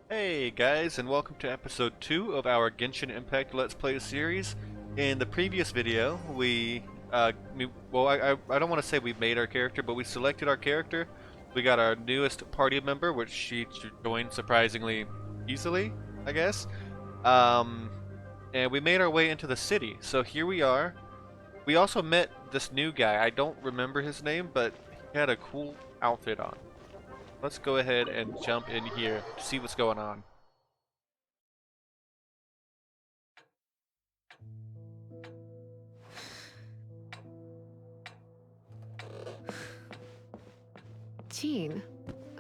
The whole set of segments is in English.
Hey guys, and welcome to episode 2 of our Genshin Impact Let's Play series. In the previous video, I don't want to say we made our character, but we selected our character. We got our newest party member, which she joined surprisingly easily, I guess. Um, and we made our way into the city. So here we are. We also met this new guy. I don't remember his name, but he had a cool outfit on. Let's go ahead and jump in here to see what's going on. Jean,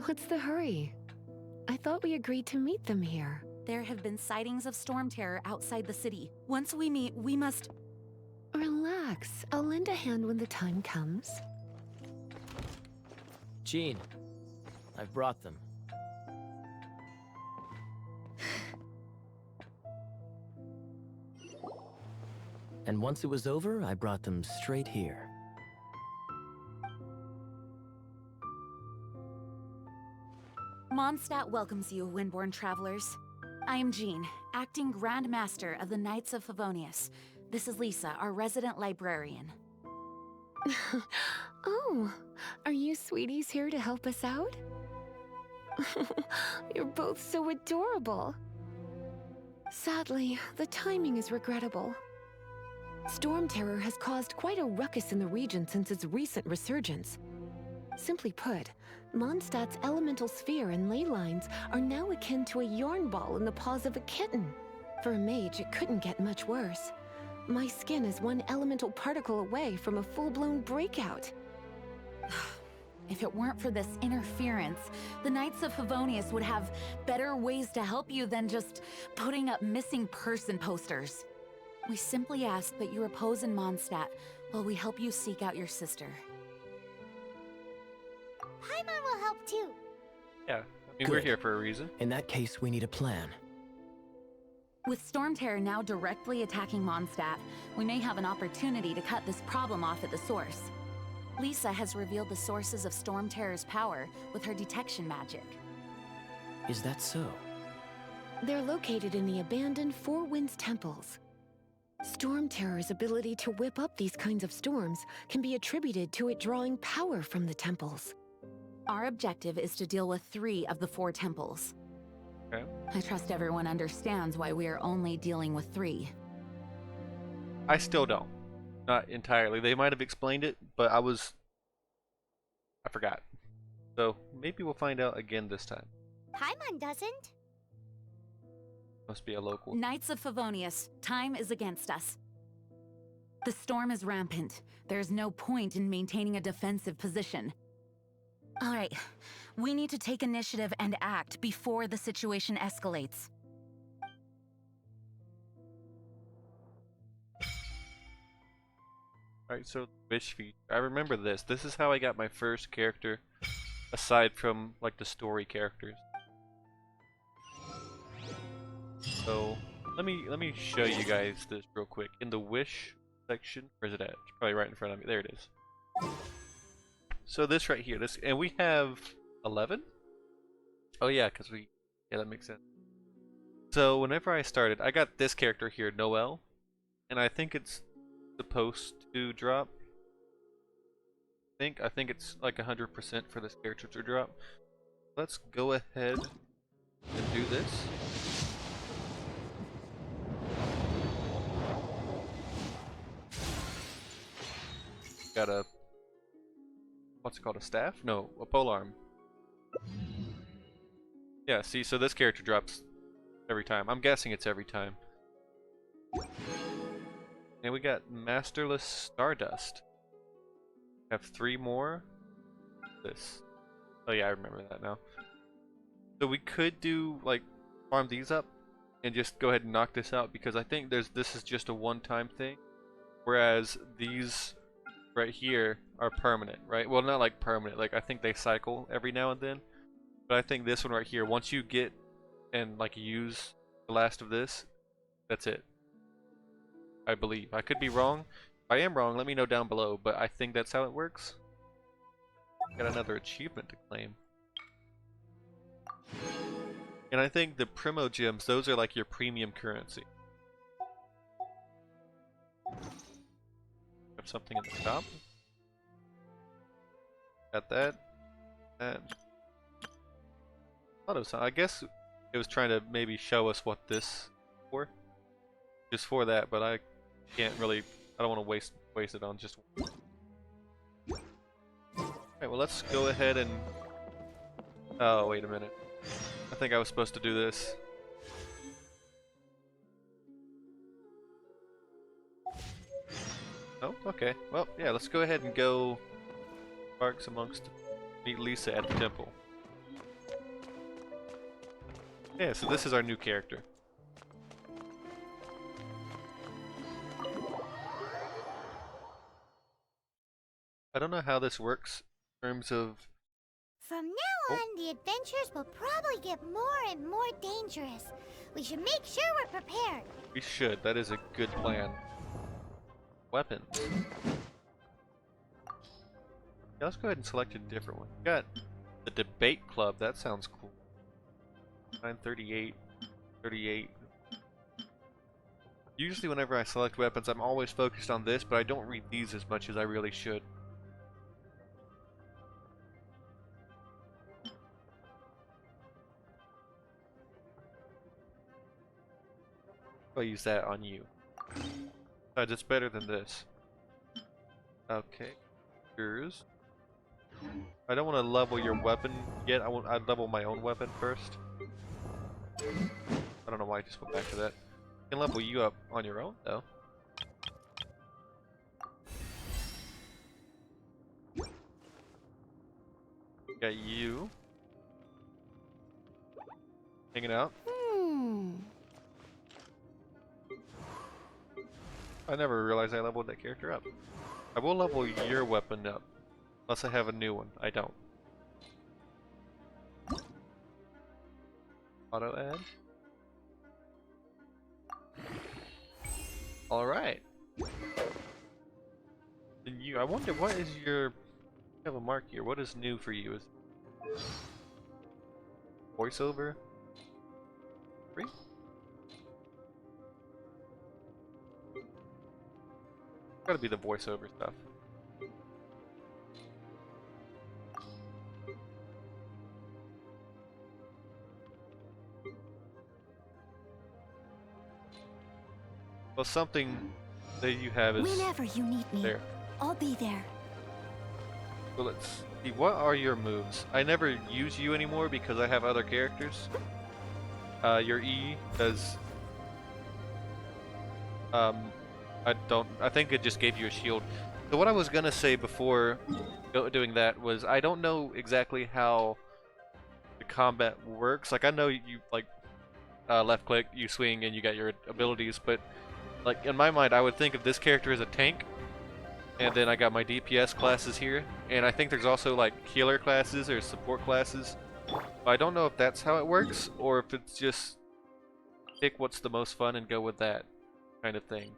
what's the hurry? I thought we agreed to meet them here. There have been sightings of storm terror outside the city. Once we meet, we must... Relax. I'll lend a hand when the time comes. Jean, I've brought them. And once it was over, I brought them straight here. Mondstadt welcomes you, Windborn travelers. I am Jean, acting Grand Master of the Knights of Favonious. This is Lisa, our resident librarian. Oh, are you sweeties here to help us out? You're both so adorable. Sadly, the timing is regrettable. Storm terror has caused quite a ruckus in the region since its recent resurgence. Simply put, Mondstadt's elemental sphere and ley lines are now akin to a yarn ball in the paws of a kitten. For a mage, it couldn't get much worse. My skin is one elemental particle away from a full-blown breakout. If it weren't for this interference, the Knights of Favonious would have better ways to help you than just putting up missing person posters. We simply ask that you repose in Mondstadt while we help you seek out your sister. Paimon will help too. Yeah, I mean, we're Good. here for a reason. In that case, we need a plan. With storm terror now directly attacking Mondstadt, we may have an opportunity to cut this problem off at the source. Lisa has revealed the sources of storm terror's power with her detection magic. Is that so? They're located in the abandoned Four Winds temples. Storm terror's ability to whip up these kinds of storms can be attributed to it drawing power from the temples. Our objective is to deal with 3 of the 4 temples. Okay. I trust everyone understands why we are only dealing with 3. I still don't. Not entirely. They might have explained it, but I forgot. So maybe we'll find out again this time. Paimon doesn't. Must be a local. Knights of Favonious, time is against us. The storm is rampant. There's no point in maintaining a defensive position. Alright, we need to take initiative and act before the situation escalates. Alright, so wish feature. I remember this. This is how I got my first character, aside from like the story characters. So let me show you guys this real quick. In the wish section, where is it at? It's probably right in front of me. There it is. So this right here, and we have 11? Oh yeah, yeah, that makes sense. So whenever I started, I got this character here, Noelle, and I think it's supposed to drop. I think it's like 100% for this character to drop. Let's go ahead and do this. Got a, what's it called, a staff? No, a polearm. Yeah, see, so this character drops every time. I'm guessing it's every time. And we got Masterless Stardust. Have 3 more. This. Oh yeah, I remember that now. So we could do, like, farm these up and just go ahead and knock this out, because I think this is just a one-time thing. Whereas these right here are permanent, right? Well, not like permanent, like I think they cycle every now and then. But I think this one right here, once you get and like use the last of this, that's it. I believe. I could be wrong. If I am wrong, let me know down below, but I think that's how it works. Got another achievement to claim. And I think the Primo gems, those are like your premium currency. Have something in the shop. Got that. And I guess it was trying to maybe show us what this for. Just for that, but I can't really. I don't want to waste it on just one. Alright, well let's go ahead and. Oh, wait a minute. I think I was supposed to do this. Oh, okay. Well, yeah, let's go ahead and go Sparks amongst meet Lisa at the temple. Yeah, so this is our new character. I don't know how this works in terms of... From now on, the adventures will probably get more and more dangerous. We should make sure we're prepared. We should. That is a good plan. Weapons. Yeah, let's go ahead and select a different one. We got the Debate Club. That sounds cool. 938, 38. Usually whenever I select weapons, I'm always focused on this, but I don't read these as much as I really should. I'll use that on you. Besides, it's better than this. Okay. Yours. I don't want to level your weapon yet. I'd level my own weapon first. I don't know why I just went back to that. I can level you up on your own, though. Got you. Hanging out. I never realized I leveled that character up. I will level your weapon up. Unless I have a new one. I don't. Auto add. Alright. Then you, I wonder what is your... You have a mark here. What is new for you? Is voiceover? Free? Gotta be the voiceover stuff. Well, something that you have is Whenever you need me, there. I'll be there. So let's see, what are your moves? I never use you anymore because I have other characters. Your E does... I think it just gave you a shield. So what I was gonna say before doing that was I don't know exactly how the combat works. Like I know you like left click, you swing, and you got your abilities, but like in my mind I would think of this character as a tank, and then I got my DPS classes here, and I think there's also like healer classes or support classes. But I don't know if that's how it works or if it's just pick what's the most fun and go with that kind of thing.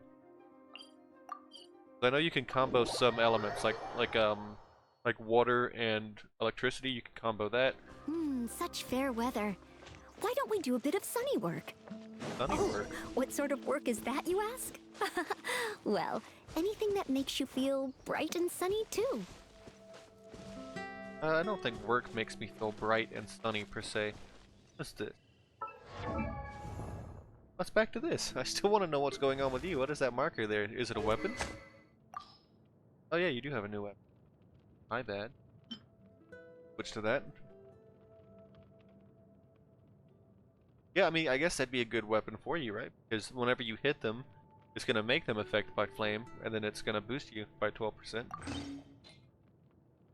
I know you can combo some elements, like water and electricity. You can combo that. Such fair weather. Why don't we do a bit of sunny work? Sunny work. What sort of work is that, you ask? Well, anything that makes you feel bright and sunny, too. I don't think work makes me feel bright and sunny per se. What's this? Let's back to this. I still want to know what's going on with you. What is that marker there? Is it a weapon? Oh yeah, you do have a new weapon. My bad. Switch to that. Yeah, I mean, I guess that'd be a good weapon for you, right? Because whenever you hit them, it's going to make them affected by flame, and then it's going to boost you by 12%.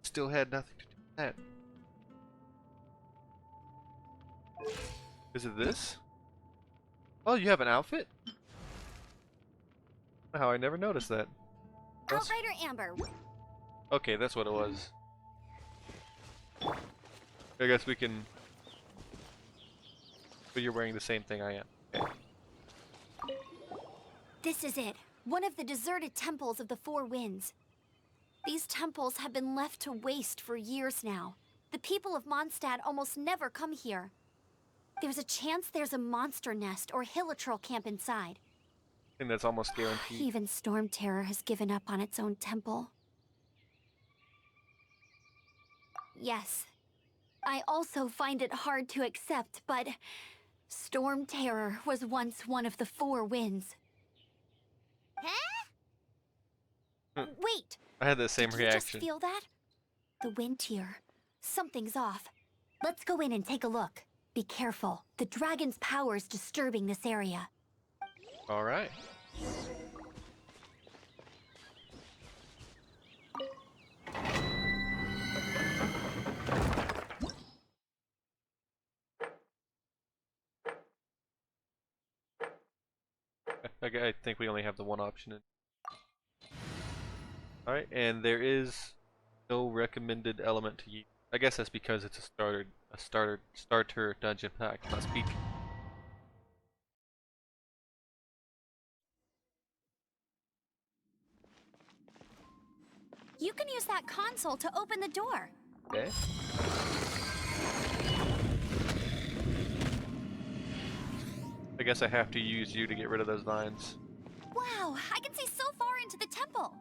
Still had nothing to do with that. Is it this? Oh, you have an outfit? How I never noticed that. Outrider Amber. Okay, that's what it was. I guess we can... But you're wearing the same thing I am. Okay. This is it. One of the deserted temples of the Four Winds. These temples have been left to waste for years now. The people of Mondstadt almost never come here. There's a chance there's a monster nest or hilitrol camp inside. I think that's almost guaranteed. Even Storm Terror has given up on its own temple. Yes. I also find it hard to accept, but Storm Terror was once one of the 4 winds. Huh? Wait! I had the same Did you reaction. just feel that? The wind here. Something's off. Let's go in and take a look. Be careful. The dragon's power is disturbing this area. All right. I think we only have the one option. All right, and there is no recommended element to use. I guess that's because it's a starter dungeon pack. I speak. You can use that console to open the door. Okay. I guess I have to use you to get rid of those vines. Wow, I can see so far into the temple.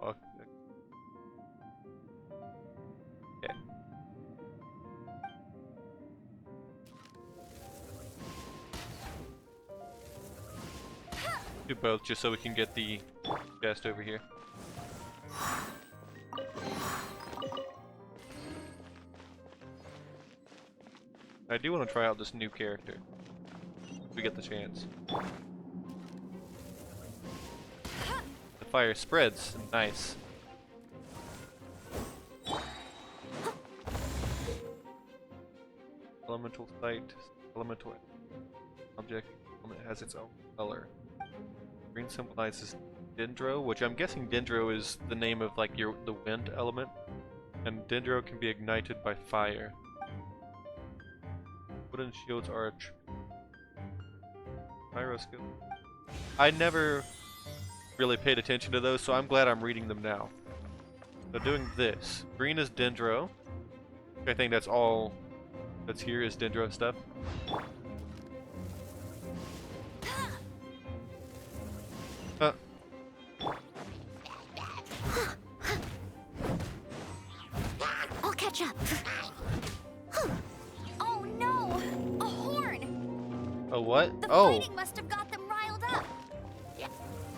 Okay. Okay. Do both just so we can get the chest over here. I do want to try out this new character. If we get the chance. The fire spreads. Nice. Elemental sight. Elemental object. Element has its own color. Green symbolizes Dendro, which I'm guessing Dendro is the name of like the wind element. And Dendro can be ignited by fire. Wooden shields are a pyro skill. I never really paid attention to those, so I'm glad I'm reading them now. So doing this. Green is Dendro. I think that's all that's here is Dendro stuff. I'll catch up. Oh no! A horn! Oh, what? The Oh! fighting must have got them riled up.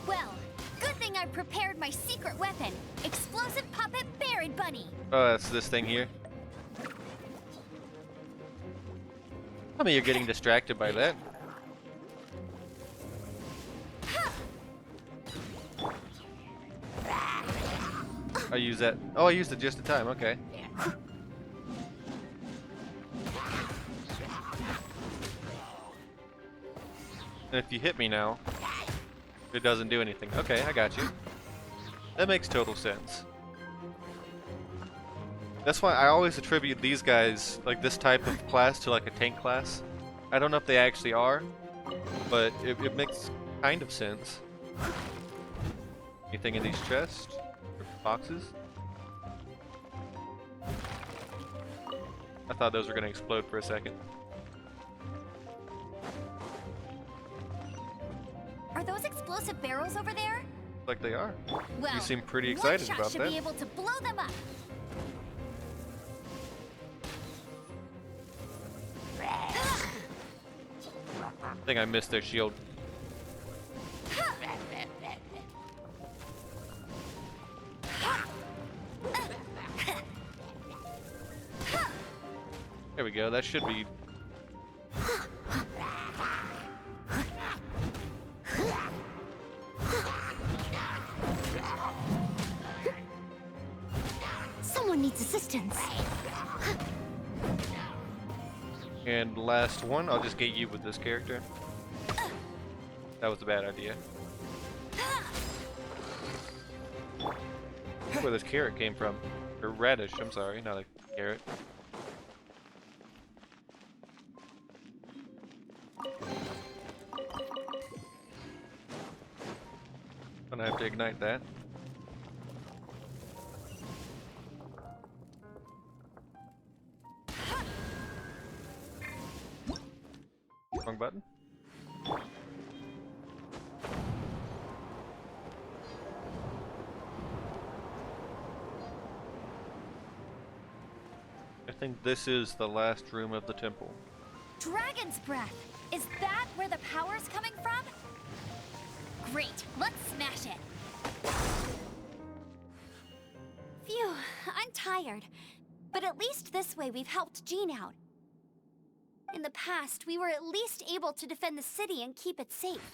Well, good thing I prepared my secret weapon, explosive puppet Buried Bunny. Oh, that's this thing here. Tell me you're getting distracted by that. I use that. Oh, I used it just in time. Okay. And if you hit me now, it doesn't do anything. Okay, I got you. That makes total sense. That's why I always attribute these guys, like this type of class, to like a tank class. I don't know if they actually are, but it makes kind of sense. Anything in these chests? Or boxes? I thought those were going to explode for a second. Are those explosive barrels over there? Looks like they are. Well, You seem pretty one excited shot about should that. be able to blow them up. I think I missed their shield. There we go, that should be... Someone needs assistance. And last one, I'll just get you with this character. That was a bad idea. Where this carrot came from. Or radish, I'm sorry, not a carrot. Gonna have to ignite that. Wrong button. I think this is the last room of the temple. Dragon's breath! Is that where the power's coming from? Great, let's smash it! Phew, I'm tired. But at least this way we've helped Jean out. In the past, we were at least able to defend the city and keep it safe.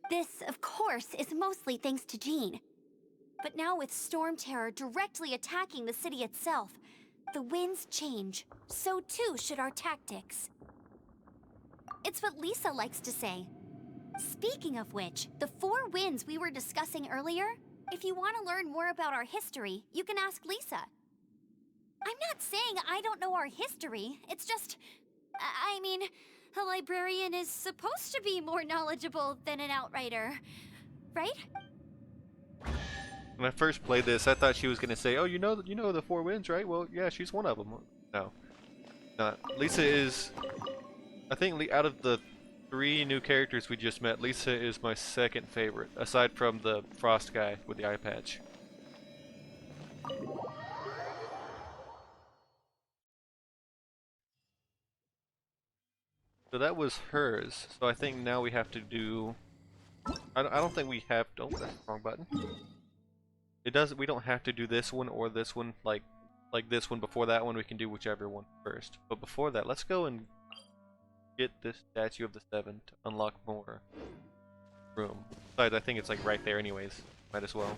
This, of course, is mostly thanks to Jean. But now with Storm Terror directly attacking the city itself, the winds change. So too should our tactics. It's what Lisa likes to say. Speaking of which, the 4 winds we were discussing earlier, if you want to learn more about our history, you can ask Lisa. I'm not saying I don't know our history, it's just... I mean, a librarian is supposed to be more knowledgeable than an outrider, right? When I first played this, I thought she was gonna say, "Oh, you know the 4 winds, right? Well, yeah, she's one of them." No, not. Lisa is. I think out of the 3 new characters we just met, Lisa is my second favorite, aside from the Frost guy with the eye patch. So that was hers. So I think now we have to do. I don't think we have. Oh, that's the wrong button. It does. We don't have to do this one or this one. Like this one before that one. We can do whichever one first. But before that, let's go and get this statue of the 7 to unlock more room. Besides, I think it's like right there anyways. Might as well.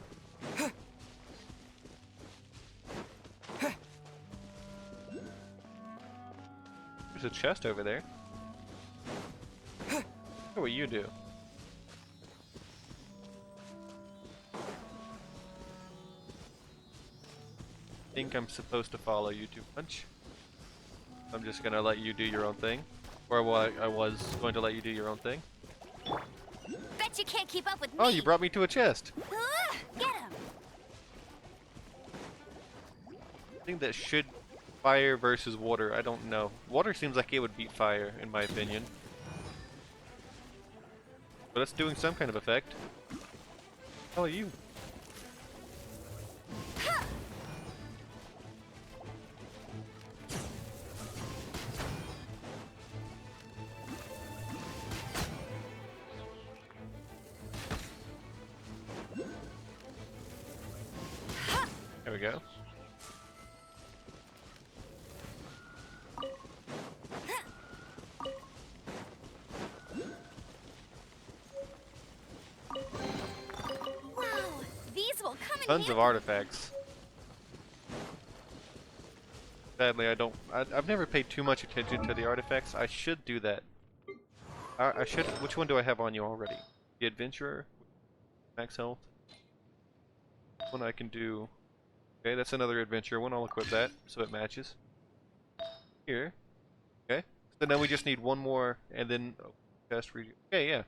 There's a chest over there. What will you do? I think I'm supposed to follow you too much. I'm just gonna let you do your own thing. Or what I was going to let you do your own thing. Bet you can't keep up with me! Oh, you brought me to a chest! Get him! I think that should... Fire versus water, I don't know. Water seems like it would beat fire, in my opinion. But it's doing some kind of effect. How are you? There we go. Tons of artifacts. Sadly, I've never paid too much attention to the artifacts. I should do that. I should. Which one do I have on you already? The adventurer, max health. One I can do. Okay, that's another adventurer one. I'll equip that so it matches. Here. Okay. So now we just need one more, and then test region. Okay, yeah.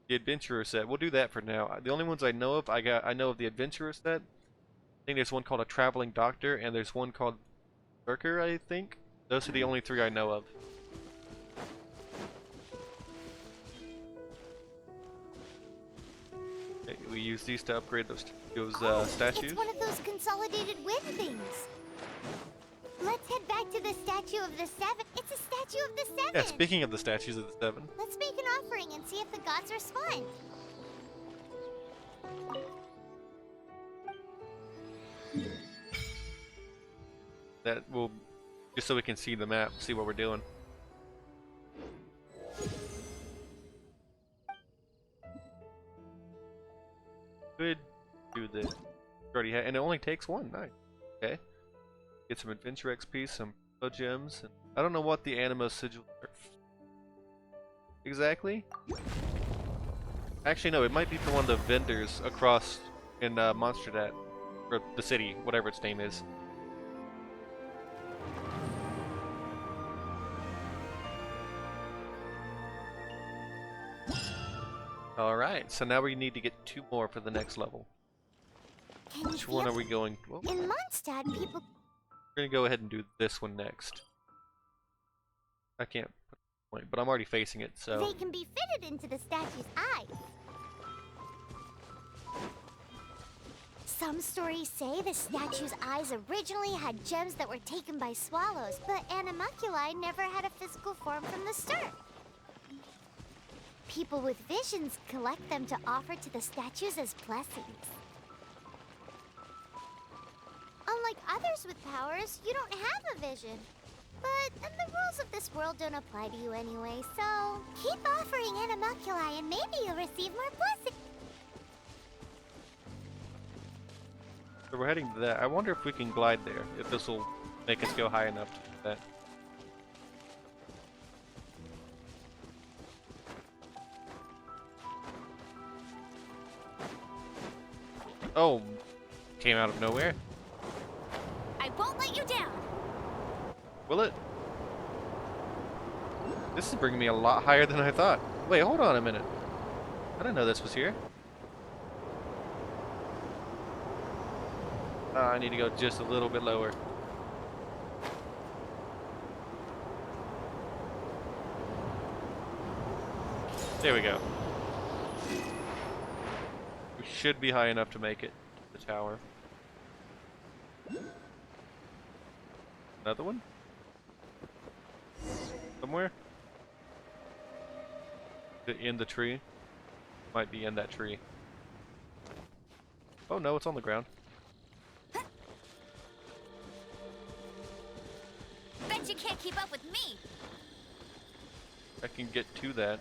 The adventurer set. We'll do that for now. The only ones I know of, I know of the adventurer set. I think there's one called a traveling doctor, and there's one called Berker, I think. Those are the only 3 I know of. Okay, we use these to upgrade those statues. It's one of those consolidated wind things. Let's head back to the statue of the 7. It's a statue of the 7. Yeah, speaking of the statues of the 7. Let's make an offering and see if the gods respond. That will, just so we can see the map, see what we're doing. Could do this. Already had, and it only takes 1. Nice. Okay. Get some adventure XP, some gems. And I don't know what the anima sigil are. Exactly. Actually, no. It might be for one of the vendors across in Monsterdat, or the city, whatever its name is. Alright, so now we need to get 2 more for the next level. Which one are we going? Well, in Mondstadt, people... we're gonna go ahead and do this one next. I can't. point, but I'm already facing it, so... They can be fitted into the statue's eyes. Some stories say the statue's eyes originally had gems that were taken by swallows, but animalculi never had a physical form from the start. People with visions collect them to offer to the statues as blessings. Unlike others with powers, you don't have a vision. But the rules of this world don't apply to you anyway, so keep offering animalculi and maybe you'll receive more blessings. So we're heading to that. I wonder if we can glide there, if this will make us go high enough to do that. Oh, came out of nowhere. I won't let you down. Will it? This is bringing me a lot higher than I thought. Wait, hold on a minute. I didn't know this was here. I need to go just a little bit lower. There we go. We should be high enough to make it. The tower. Another one? Somewhere? Is it in the tree? Might be in that tree. Oh no, it's on the ground. Bet you can't keep up with me. I can get to that.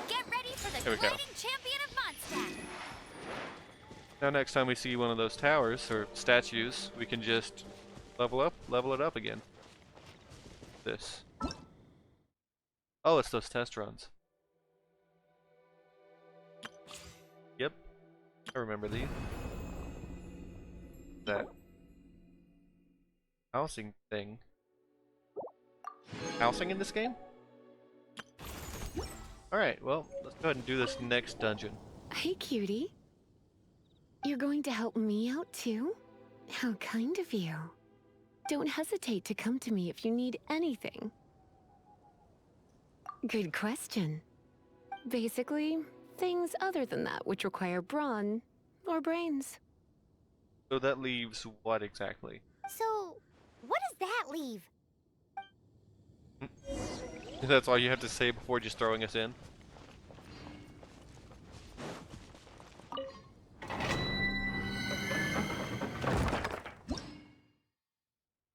Get ready for the There we go. gliding champion of Mondstadt. Now next time we see one of those towers or statues, we can just level it up again. This. Oh, it's those test runs. Yep. I remember these. That housing thing. Housing in this game? Alright, well, let's go ahead and do this next dungeon. Hey, cutie. You're going to help me out too? How kind of you. Don't hesitate to come to me if you need anything. Good question. Basically, things other than that which require brawn or brains. So that leaves what exactly? So, what does that leave? That's all you have to say before just throwing us in?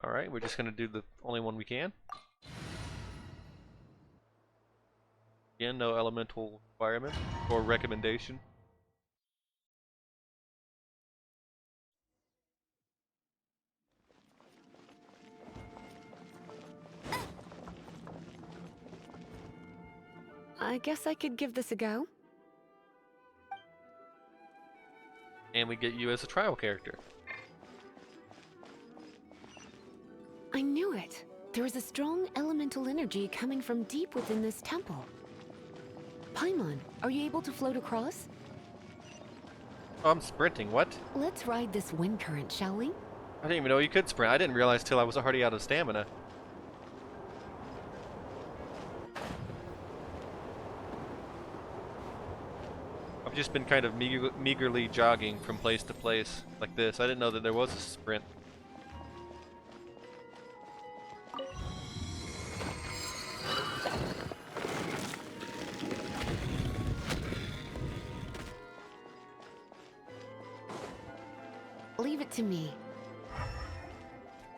Alright, we're just gonna do the only one we can. Again, no elemental requirement or recommendation. I guess I could give this a go. And we get you as a trial character. I knew it. There is a strong elemental energy coming from deep within this temple. Paimon, are you able to float across? Oh, I'm sprinting, what? Let's ride this wind current, shall we? I didn't even know you could sprint. I didn't realize till I was already out of stamina. I've just been kind of meagerly jogging from place to place like this. I didn't know that there was a sprint. Leave it to me.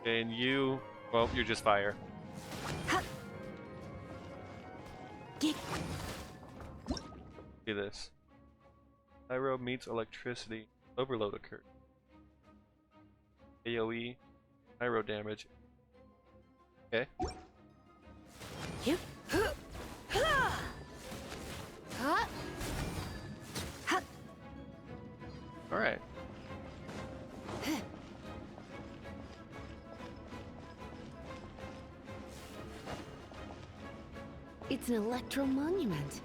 And you, well, you're just fire. Get. See this. Pyro meets electricity. Overload occurred. AoE. Pyro damage. Okay. Yep. Alright. It's an electro monument.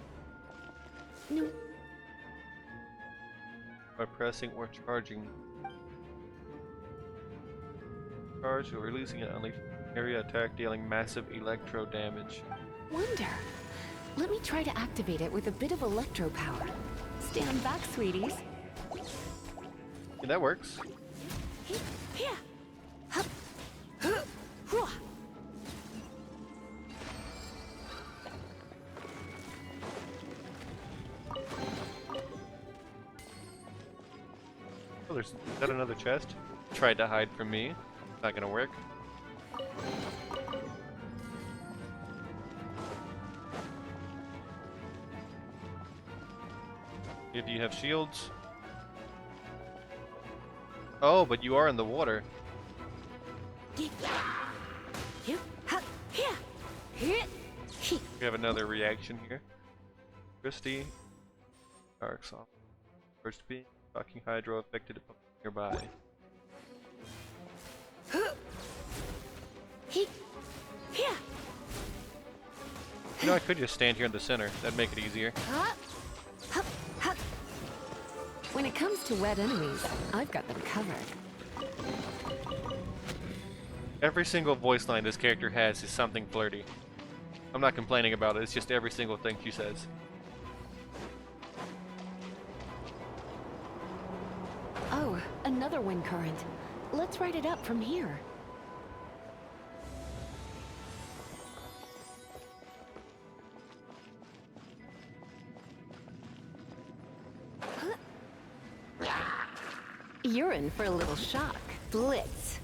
No. By pressing or charging charge or releasing an unleashed area attack dealing massive electro damage. Wonder. Let me try to activate it with a bit of electro power. Stand back, sweeties. Yeah, that works. Here. Hup. Huh. Hua. Oh, is that another chest? Tried to hide from me. Not gonna work. Yeah, do you have shields? Oh, but you are in the water. Here. Hup. Here. Here. He. We have another reaction here. Christy. Dark soft. First being. Shocking hydro affected nearby. He. Here. You know, I could just stand here in the center. That'd make it easier. Hup. Hup. Hup. When it comes to wet enemies, I've got them covered. Every single voice line this character has is something flirty. I'm not complaining about it, it's just every single thing she says. Oh, another wind current. Let's ride it up from here. You're in for a little shock. Blitz.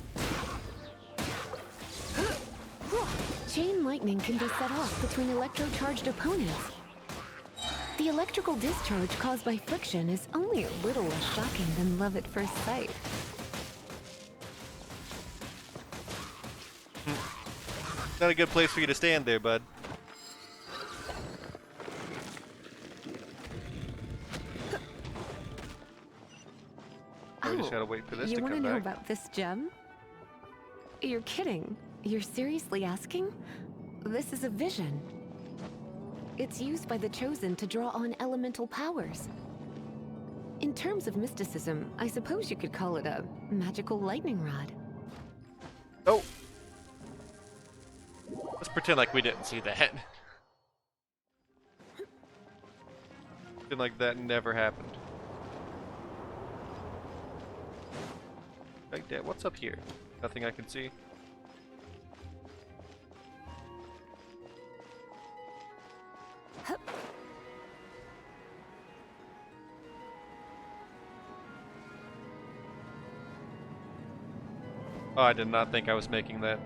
Chain lightning can be set off between electro-charged opponents. The electrical discharge caused by friction is only a little less shocking than love at first sight. Not a good place for you to stand there, bud. We just gotta wait for this to You want to come know back. about this gem? You're kidding. You're seriously asking? This is a vision. It's used by the Chosen to draw on elemental powers. In terms of mysticism, I suppose you could call it a magical lightning rod. Oh! Let's pretend like we didn't see that. Pretend like that never happened. Like that. What's up here? Nothing I can see. Oh, I did not think I was making that.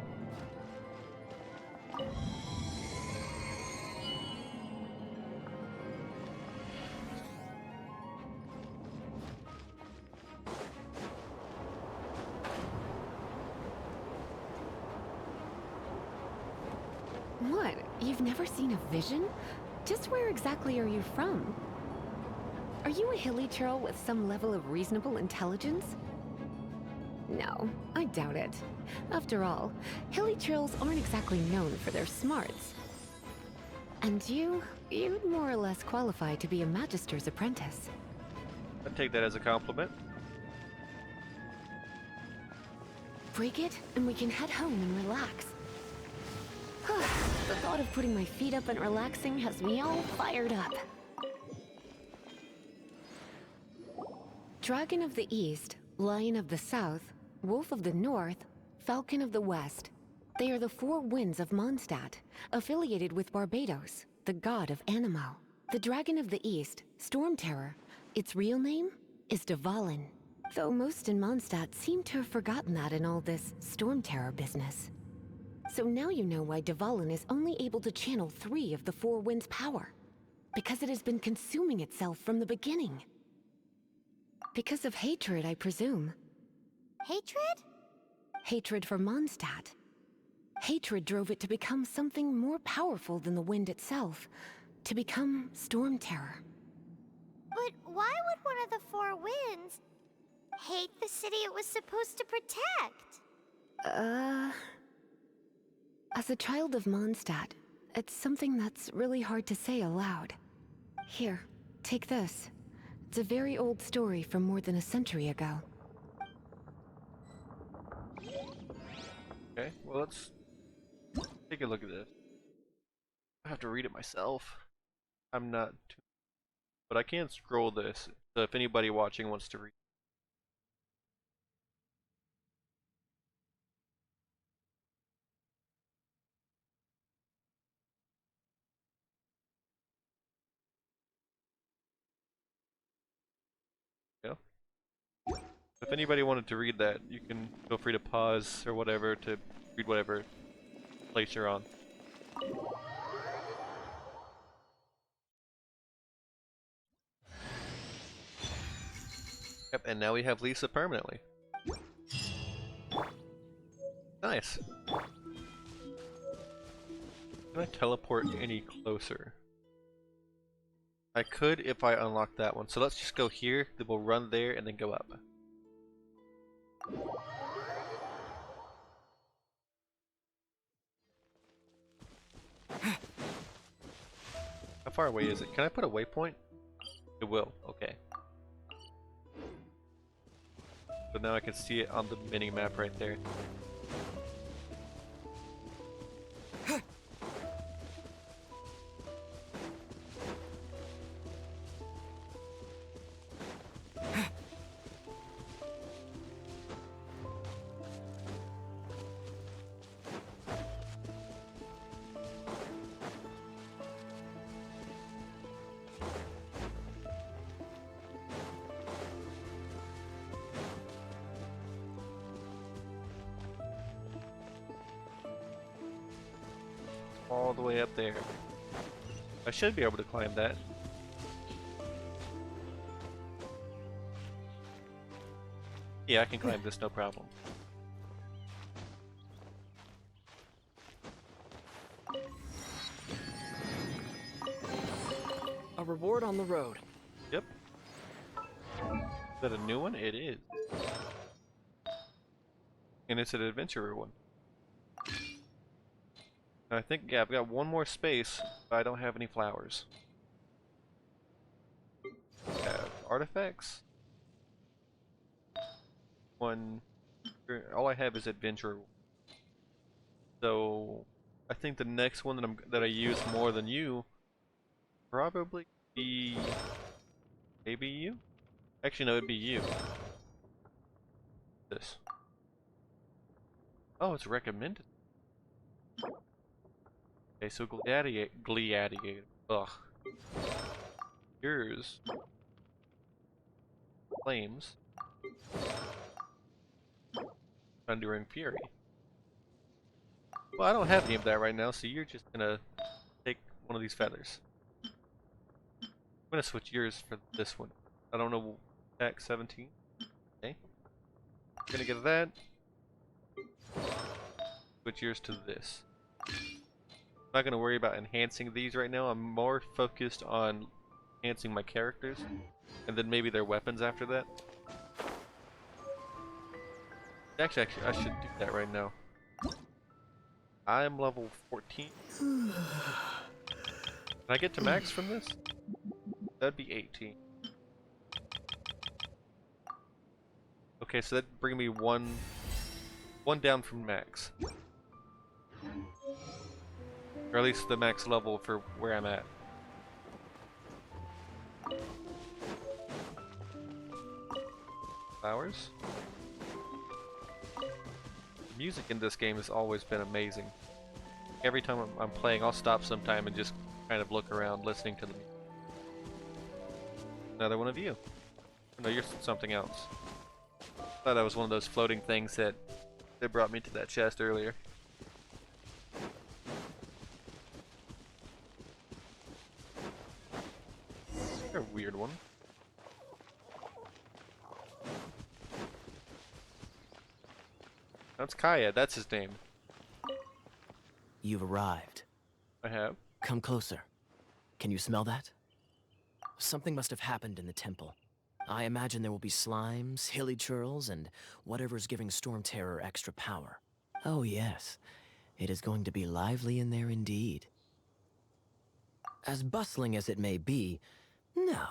What? You've never seen a vision? Just where exactly are you from? Are you a hilly churl with some level of reasonable intelligence? No, I doubt it. After all, hilly churls aren't exactly known for their smarts. And you'd more or less qualify to be a magister's apprentice. I'd take that as a compliment. Break it, and we can head home and relax. The thought of putting my feet up and relaxing has me all fired up. Dragon of the East, Lion of the South, Wolf of the North, Falcon of the West. They are the four winds of Mondstadt, affiliated with Barbados, the god of Anemo. The Dragon of the East, Storm Terror, its real name is Dvalin. Though most in Mondstadt seem to have forgotten that in all this Storm Terror business. So now you know why Dvalin is only able to channel 3 of the four winds' power. Because it has been consuming itself from the beginning. Because of hatred, I presume. Hatred? Hatred for Mondstadt. Hatred drove it to become something more powerful than the wind itself. To become Storm Terror. But why would one of the four winds hate the city it was supposed to protect? As a child of Mondstadt, it's something that's really hard to say aloud. Here, take this. It's a very old story from more than a century ago. Okay, well let's take a look at this. I have to read it myself. I'm not too, but I can scroll this. So if anybody watching wants to read. Yeah. If anybody wanted to read that, you can feel free to pause or whatever to read whatever place you're on. Yep, and now we have Lisa permanently. Nice. Can I teleport any closer? I could if I unlock that one. So let's just go here, then we'll run there and then go up. How far away is it? Can I put a waypoint? It will, okay. So now I can see it on the mini map right there. All the way up there. I should be able to climb that. Yeah, I can climb this, no problem. A reward on the road. Yep. Is that a new one? It is. And it's an adventurer one. I think, yeah, I've got one more space, but I don't have any flowers. I have artifacts. One. All I have is adventurer. So I think the next one that I use more than you probably be maybe you. Actually, no, it'd be you. This. Oh, it's recommended. Okay, so gladiator. Ugh. Yours. Flames. Thundering Fury. Well, I don't have any of that right now, so you're just gonna take one of these feathers. I'm gonna switch yours for this one. I don't know, attack 17. Okay. I'm gonna get that. Switch yours to this. I'm not gonna worry about enhancing these right now. I'm more focused on enhancing my characters, and then maybe their weapons after that. Actually, I should do that right now. I'm level 14. Can I get to max from this? That'd be 18. Okay, so that'd bring me one down from max. Or at least the max level for where I'm at. Flowers? The music in this game has always been amazing. Every time I'm playing, I'll stop sometime and just kind of look around listening to the music. Another one of you. No, you're something else. Thought that was one of those floating things that brought me to that chest earlier. You're a weird one. That's Kaya, that's his name. You've arrived. I have. Come closer. Can you smell that? Something must have happened in the temple. I imagine there will be slimes, hilly churls, and whatever's giving Storm Terror extra power. Oh yes, it is going to be lively in there indeed. As bustling as it may be, no,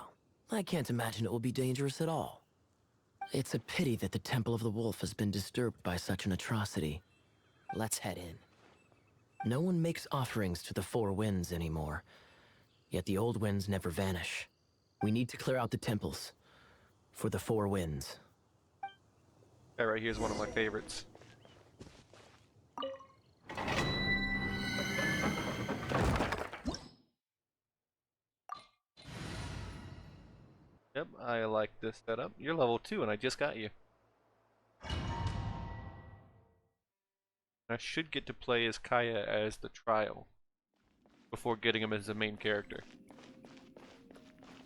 I can't imagine it will be dangerous at all. It's a pity that the Temple of the Wolf has been disturbed by such an atrocity. let's head in. No one makes offerings to the Four Winds anymore, yet the old winds never vanish. We need to clear out the temples for the Four Winds. That right here is one of my favorites. Yep, I like this setup. You're level 2 and I just got you. I should get to play as Kaya as the trial before getting him as the main character.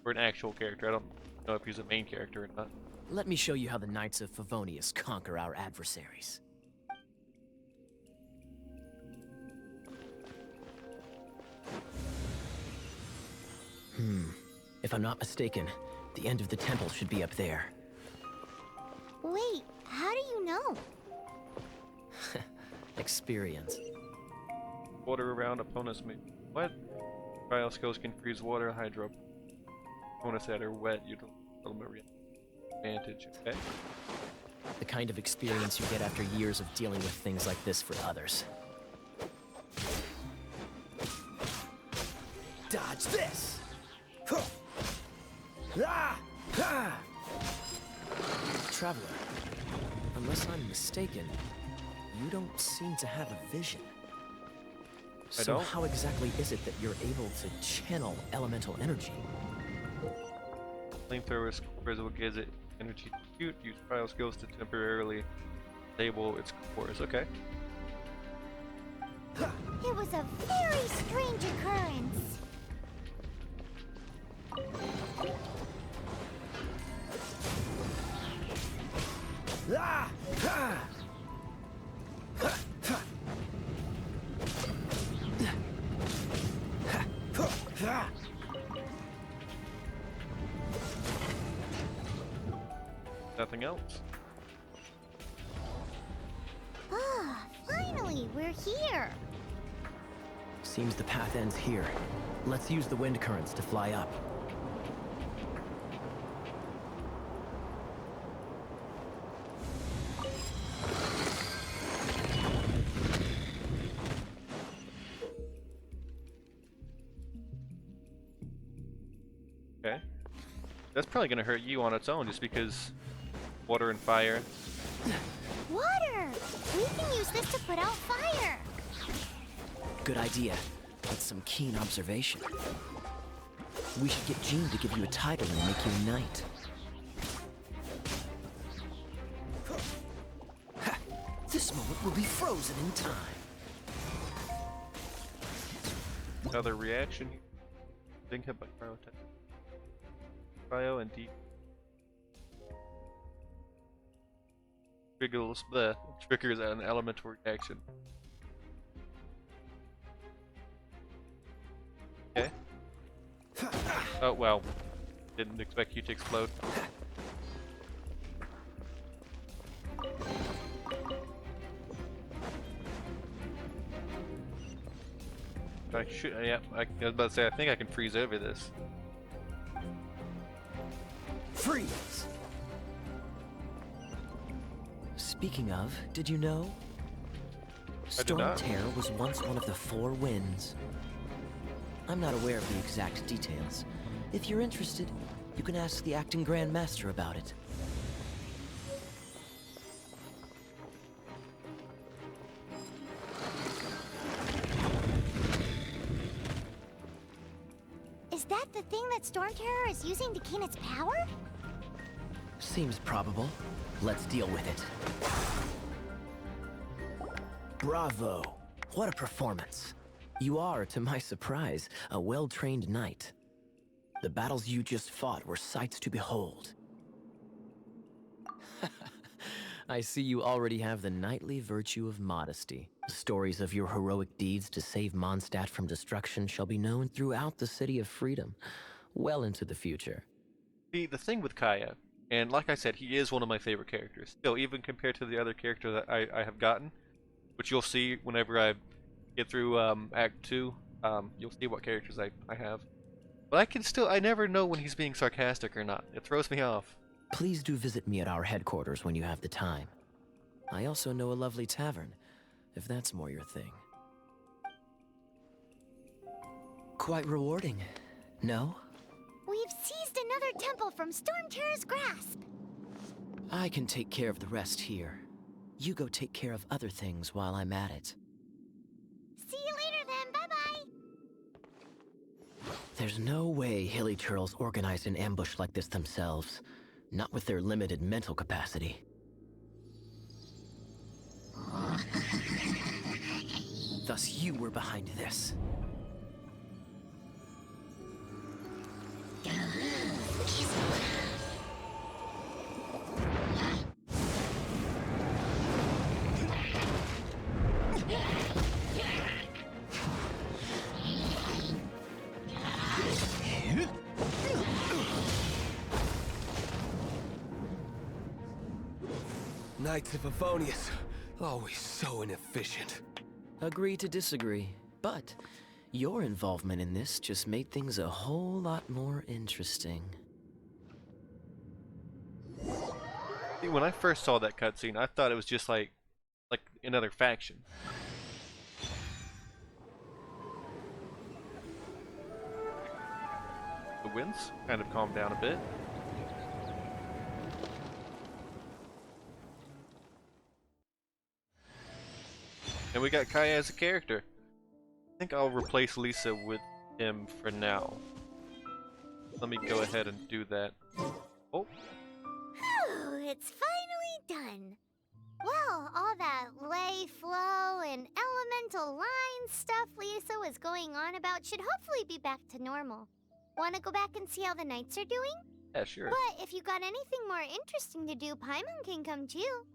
Or an actual character. I don't know if he's a main character or not. Let me show you how the Knights of Favonious conquer our adversaries. If I'm not mistaken, the end of the temple should be up there. Wait, how do you know? Experience. Water around opponents may... What? Trial skills can freeze water, hydro. Opponents that are wet, you don't advantage, okay? The kind of experience you get after years of dealing with things like this for others. Dodge this! Traveler, unless I'm mistaken, you don't seem to have a vision. So don't? how exactly is it that you're able to channel elemental energy? Flamethrower's will gives it energy to shoot. Use trial skills to temporarily disable its cores. Okay. It was a very strange occurrence. Nothing else. Ah, finally, we're here. Seems the path ends here. Let's use the wind currents to fly up. Okay. That's probably gonna hurt you on its own just because water and fire. Water! We can use this to put out fire. Good idea. That's some keen observation. We should get Jean to give you a title and make you a knight. Ha! This moment will be frozen in time. Another reaction. Being hit by cryo attack. Cryo and deep. Triggers an elemental reaction. Okay. Oh well. Didn't expect you to explode. I should. Yeah, I was about to say. I think I can freeze over this. Freeze! Speaking of, did you know? Storm not. Terror was once one of the Four Winds. I'm not aware of the exact details. If you're interested, you can ask the acting Grand Master about it. Is that the thing that Storm Terror is using to gain its power? Seems probable. Let's deal with it. Bravo! What a performance. You are, to my surprise, a well-trained knight. The battles you just fought were sights to behold. I see you already have the knightly virtue of modesty. Stories of your heroic deeds to save Mondstadt from destruction shall be known throughout the City of Freedom, well into the future. See, the thing with Kaya, and like I said, he is one of my favorite characters. Still, even compared to the other character that I have gotten, which you'll see whenever I get through Act 2, you'll see what characters I have. But I never know when he's being sarcastic or not. It throws me off. Please do visit me at our headquarters when you have the time. I also know a lovely tavern, if that's more your thing. Quite rewarding, no? We've seized another temple from Storm Terror's grasp. I can take care of the rest here. You go take care of other things while I'm at it. See you later then, bye-bye. There's no way Hilly Turtles organized an ambush like this themselves. Not with their limited mental capacity. Thus you were behind this. Knights of Favonious, always so inefficient. Agree to disagree, but your involvement in this just made things a whole lot more interesting. See, when I first saw that cutscene, I thought it was just like another faction. The winds kind of calmed down a bit. And we got Kaya as a character. I think I'll replace Lisa with him for now. Let me go ahead and do that. Oh. Whew, it's finally done. Well, all that lay, flow, and elemental line stuff Lisa was going on about should hopefully be back to normal. Wanna go back and see how the knights are doing? Yeah, sure. But if you got anything more interesting to do, Paimon can come too.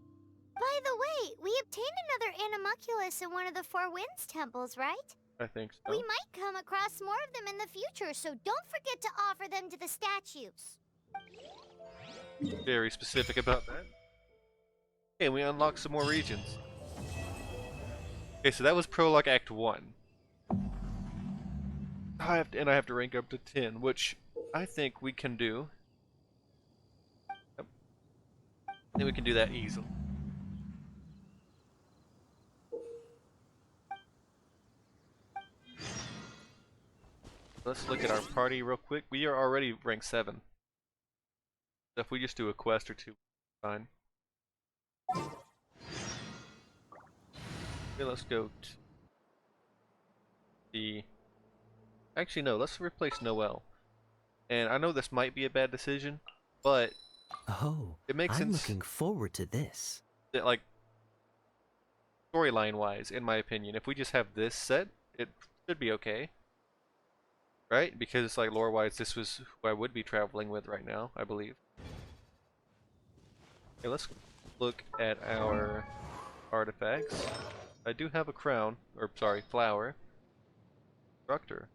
By the way, we obtained another Animalculus in one of the Four Winds temples, right? I think so. We might come across more of them in the future, so don't forget to offer them to the statues. Very specific about that. Okay, we unlocked some more regions. Okay, so that was Prologue Act 1. I have to rank up to 10, which I think we can do. Yep. I think we can do that easily. Let's look at our party real quick. We are already ranked 7. So if we just do a quest or two, fine. Okay, let's go to the... Actually, no, let's replace Noelle. And I know this might be a bad decision, but Oh, it makes I'm sense looking forward to this. that, like, storyline-wise, in my opinion, if we just have this set, it should be okay. Right? Because, like, lore-wise, this was who I would be traveling with right now, I believe. Okay, let's look at our artifacts. I do have a crown, or sorry, flower. Instructor.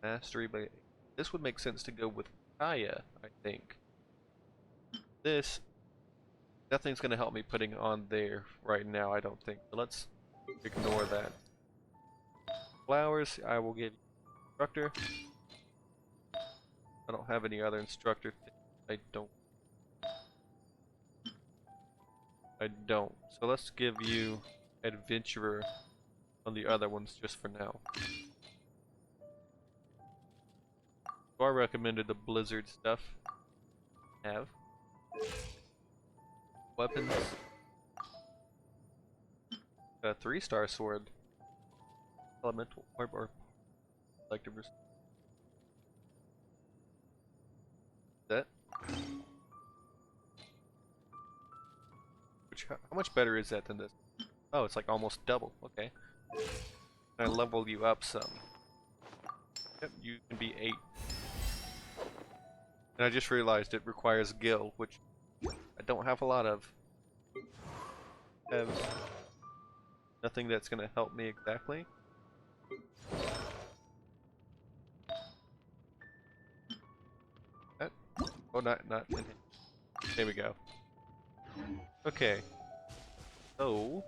Mastery, but this would make sense to go with Kaya, I think. This, nothing's going to help me putting on there right now, I don't think. So let's ignore that. Flowers, I will give you instructor. I don't have any other instructor. I don't. So let's give you adventurer on the other ones just for now. So I recommended the blizzard stuff. Have weapons. A 3-star sword. Elemental orb or selective that. Which how much better is that than this? Oh, it's like almost double. Okay. I level you up some. Yep, you can be 8. And I just realized it requires gil, which I don't have a lot of. Have nothing that's gonna help me exactly. Oh, not in here. There we go. Okay. So,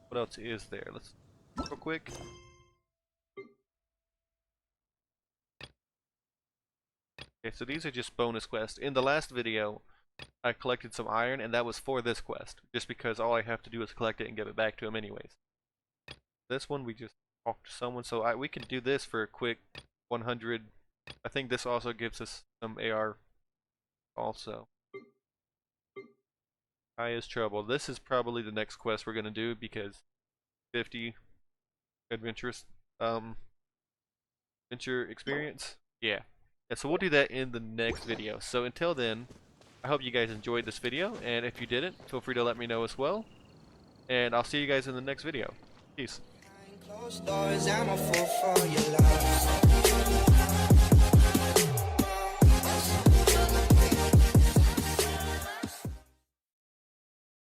what else is there? Let's real quick. Okay, so these are just bonus quests. In the last video, I collected some iron, and that was for this quest, just because all I have to do is collect it and give it back to him anyways. This one we just talk to someone, so we can do this for a quick 100. I think this also gives us some AR also. High is trouble. This is probably the next quest we're gonna do because 50 adventurous adventure experience. Yeah. So we'll do that in the next video. So until then, I hope you guys enjoyed this video, and if you didn't, feel free to let me know as well. And I'll see you guys in the next video. Peace. Closed doors, I'm a fool for your love.